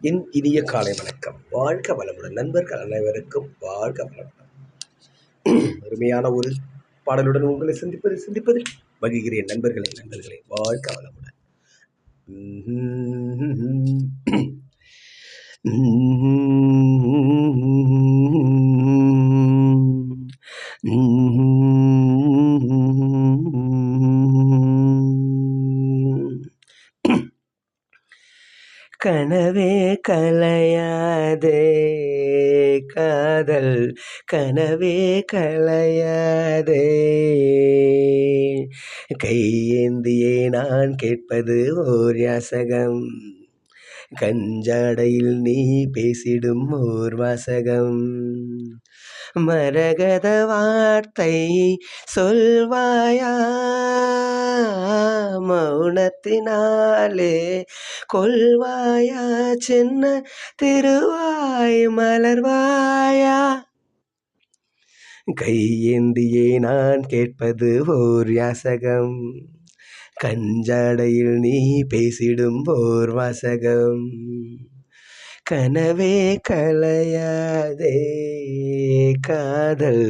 என் இனிய காலை வணக்கம். வாழ்க வளமுடன். நண்பர்கள் அனைவருக்கும் வாழ்க வளமுடன். அருமையான ஒரு பாடலுடன் உங்களை சிந்திப்பதில் மகிழ்கிறேன். நண்பர்களே வாழ்க வளமுடன். கனவே கலையாதே காதல், கனவே கலையாதே. கையேந்தியே நான் கேட்பது ஓர் யாசகம், கஞ்சாடையில் நீ பேசிடும் ஓர் வாசகம். மரகத வார்த்தை சொல்வாயா, மௌனத்தினாலே கொள்வாயா, சின்ன திருவாய் மலர்வாயா. கையேந்தியே நான் கேட்பது ஓர் யாசகம், கஞ்சாடையில் நீ பேசிடும் ஓர் வாசகம். கனவே கலையாதே காதல்,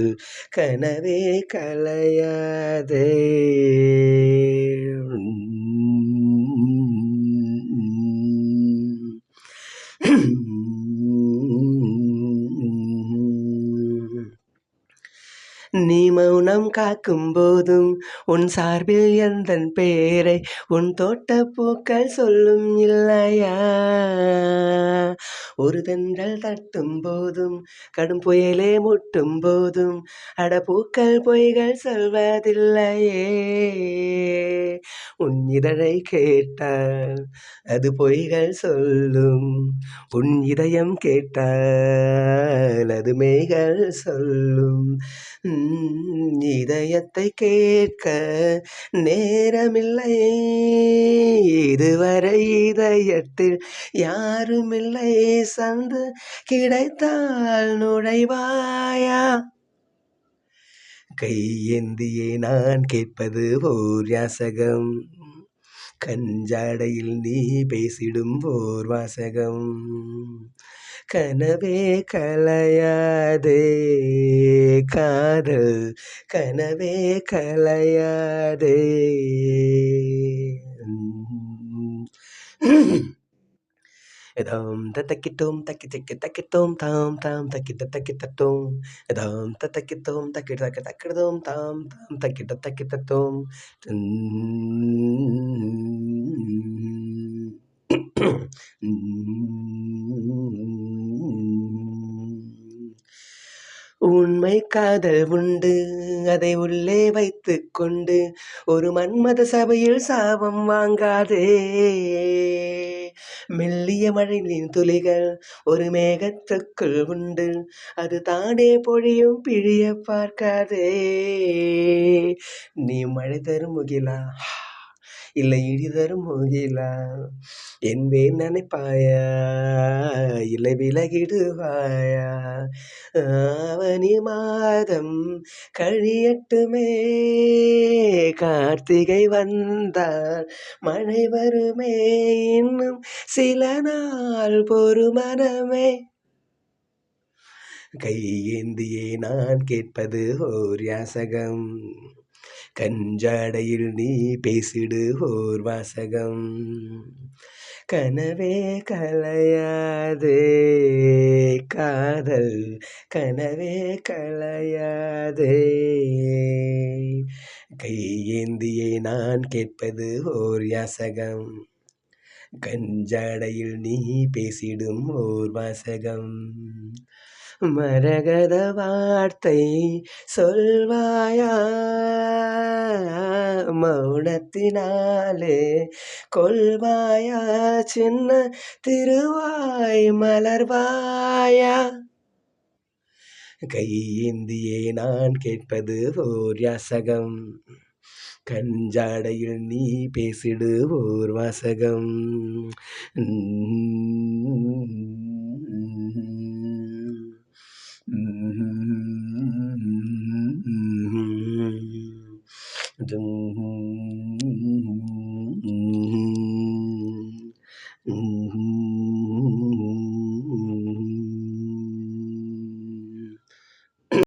கனவே கலையாதே. நீ மௌனம் காக்கும் போதும் உன் சார்பில் எந்தன் பேரை உன் தோட்ட பூக்கள் சொல்லும் இல்லையா. ஒரு தென்றல் தட்டும் போதும் கடும் புயலே முட்டும் போதும் அட பூக்கள் பொய்கள் சொல்வதில்லையே. உன் இதழை கேட்டால் அது பொய்கள் சொல்லும், உன் இதயம் கேட்டால் அது மெய்கள் சொல்லும். இதயத்தை கேட்க நேரமில்லை, இதுவரை இதயத்தில் யாருமில்லை, சந்து கிடைத்தால் நுழைவாயா. கையேந்தியே நான் கேட்பது ஓர் யாசகம், கஞ்சாடையில் நீ பேசிடும் ஓர் வாசகம். கனவே கலையாதே காதல், கனவே கலையாதே. தாம் தக்கிட்டோம் தக்கி தக்கி தக்கிட்டோம் தாம் தாம் தக்கிட்ட தக்கிட்டோம் தாம் தக்கிட்டோம் தக்கி தக்கி தக்கிட்டோம் தாம் தாம் தக்கிட்ட தக்கிட்டோம். உண்மை காதல் உண்டு, அதை உள்ளே வைத்து கொண்டு ஒரு மன்மத சபையில் சாபம் வாங்காதே. மெல்லிய மழையின் துளிகள் ஒரு மேகத்துக்குள் உண்டு, அது தானே பொழியும் பிழிய பார்க்காதே. நீ மழை தரும் முகிலா இல்லை இடி தரும் முகிலா, என்பேன் நினைப்பாயா இல்லை விலகிடுவாயா. ஆவணி மாதம் கழியட்டுமே, கார்த்திகை வந்தால் மழை வருமே, இன்னும் சில நாள் பொறுமனமே. கையேந்தியே நான் கேட்பது ஓர் யாசகம், கஞ்சாடையில் நீ பேசிடு ஓர் வாசகம். கனவே கலையாதே காதல், கனவே கலையாதே. கையேந்தியே நான் கேட்பது ஓர் யாசகம், கஞ்சாடையில் நீ பேசிடும் ஓர் வாசகம். மரகத வார்த்தை சொல்வாயா, மௌனத்தினாலே கொள்வாயா, சின்ன திருவாய் மலர்வாயா. கையேந்தியே நான் கேட்பது ஓர் யாசகம், கஞ்சாடையில் நீ பேசிடு ஓர் வாசகம்.